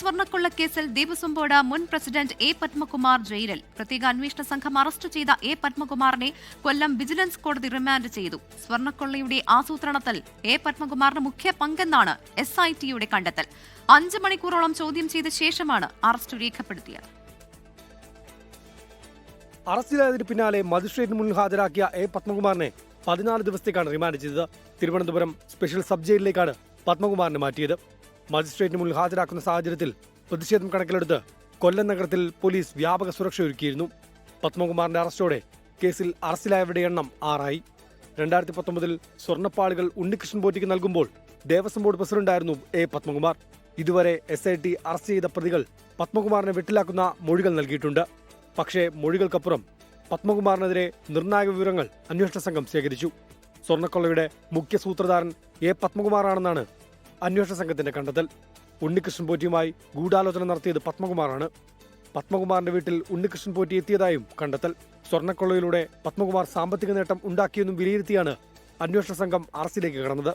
സ്വർണ്ണക്കൊള്ളക്കേസിൽ Devaswom board മുൻ president A Padmakumar ജയിലിൽ. പ്രത്യേക അന്വേഷണ സംഘം അറസ്റ്റ് ചെയ്ത എ പത്മകുമാറിനെ കൊല്ലം വിജിലൻസ് കോടതി റിമാൻഡ് ചെയ്തു. സ്വർണ്ണക്കൊള്ളയുടെ ആസൂത്രണത്തിൽ എ പത്മകുമാറിന് മുഖ്യ പങ്കെന്നാണ് SITയുടെ കണ്ടെത്തൽ. 5 മണിക്കൂറോളം ചോദ്യം ചെയ്ത ശേഷമാണ് അറസ്റ്റ് രേഖപ്പെടുത്തിയത്. അറസ്റ്റിലായതിന് പിന്നാലെ മജിസ്ട്രേറ്റിന് മുന്നിൽ ഹാജരാക്കിയ എ പത്മകുമാറിനെ 14 ദിവസത്തേക്കാണ് റിമാൻഡ് ചെയ്തത്. തിരുവനന്തപുരം സ്പെഷ്യൽ സബ് ജയിലിലേക്കാണ് പത്മകുമാറിനെ മാറ്റിയത്. മജിസ്ട്രേറ്റിന് മുന്നിൽ ഹാജരാക്കുന്ന സാഹചര്യത്തിൽ പ്രതിഷേധം കണക്കിലെടുത്ത് കൊല്ലം നഗരത്തിൽ പോലീസ് വ്യാപക സുരക്ഷ ഒരുക്കിയിരുന്നു. പത്മകുമാറിന്റെ അറസ്റ്റോടെ കേസിൽ അറസ്റ്റിലായവരുടെ എണ്ണം 6 ആയി. 2019 സ്വർണ്ണപ്പാളികൾ ഉണ്ണികൃഷ്ണൻ പോറ്റിക്ക് നൽകുമ്പോൾ ദേവസ്വം ബോർഡ് പ്രസിഡന്റായിരുന്നു എ പത്മകുമാർ. ഇതുവരെ SIT അറസ്റ്റ് ചെയ്ത പ്രതികൾ പത്മകുമാറിനെ വെട്ടിലാക്കുന്ന മൊഴികൾ നൽകിയിട്ടുണ്ട്. പക്ഷേ മൊഴികൾക്കപ്പുറം പത്മകുമാറിനെതിരെ നിർണായക വിവരങ്ങൾ അന്വേഷണ സംഘം ശേഖരിച്ചു. സ്വർണ്ണക്കൊള്ളയുടെ മുഖ്യ സൂത്രധാരൻ എ പത്മകുമാറാണെന്നാണ് അന്വേഷണ സംഘത്തിന്റെ കണ്ടെത്തൽ. ഉണ്ണികൃഷ്ണൻ പോറ്റിയുമായി ഗൂഢാലോചന നടത്തിയത് പത്മകുമാറാണ്. പത്മകുമാറിന്റെ വീട്ടിൽ ഉണ്ണികൃഷ്ണൻ പോറ്റി എത്തിയതായും കണ്ടെത്തൽ. സ്വർണ്ണക്കൊള്ളയിലൂടെ പത്മകുമാർ സാമ്പത്തിക നേട്ടം ഉണ്ടാക്കിയെന്നും വിലയിരുത്തിയാണ് അന്വേഷണ സംഘം അറസ്റ്റിലേക്ക് കടന്നത്.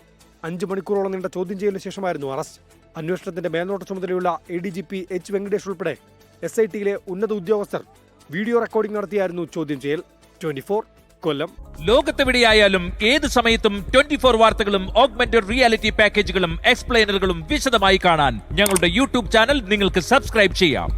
5 മണിക്കൂറോളം നീണ്ട ചോദ്യം ചെയ്യലിന് ശേഷമായിരുന്നു അറസ്റ്റ്. അന്വേഷണത്തിന്റെ മേൽനോട്ട ചുമതലയുള്ള ADGP H വെങ്കടേഷ് ഉൾപ്പെടെ SITയിലെ ഉന്നത ഉദ്യോഗസ്ഥർ വീഡിയോ റെക്കോർഡിംഗ് നടത്തിയായിരുന്നു ചോദ്യം ചെയ്യൽ. 24 കൊല്ലം. ലോകത്തെവിടെയായാലും ഏത് സമയത്തും 24 വാർത്തകളും ഓഗ്മെന്റഡ് റിയാലിറ്റി പാക്കേജുകളും എക്സ്പ്ലെയിനറുകളും വിശദമായി കാണാൻ ഞങ്ങളുടെ YouTube ചാനൽ നിങ്ങൾക്ക് സബ്സ്ക്രൈബ് ചെയ്യാം.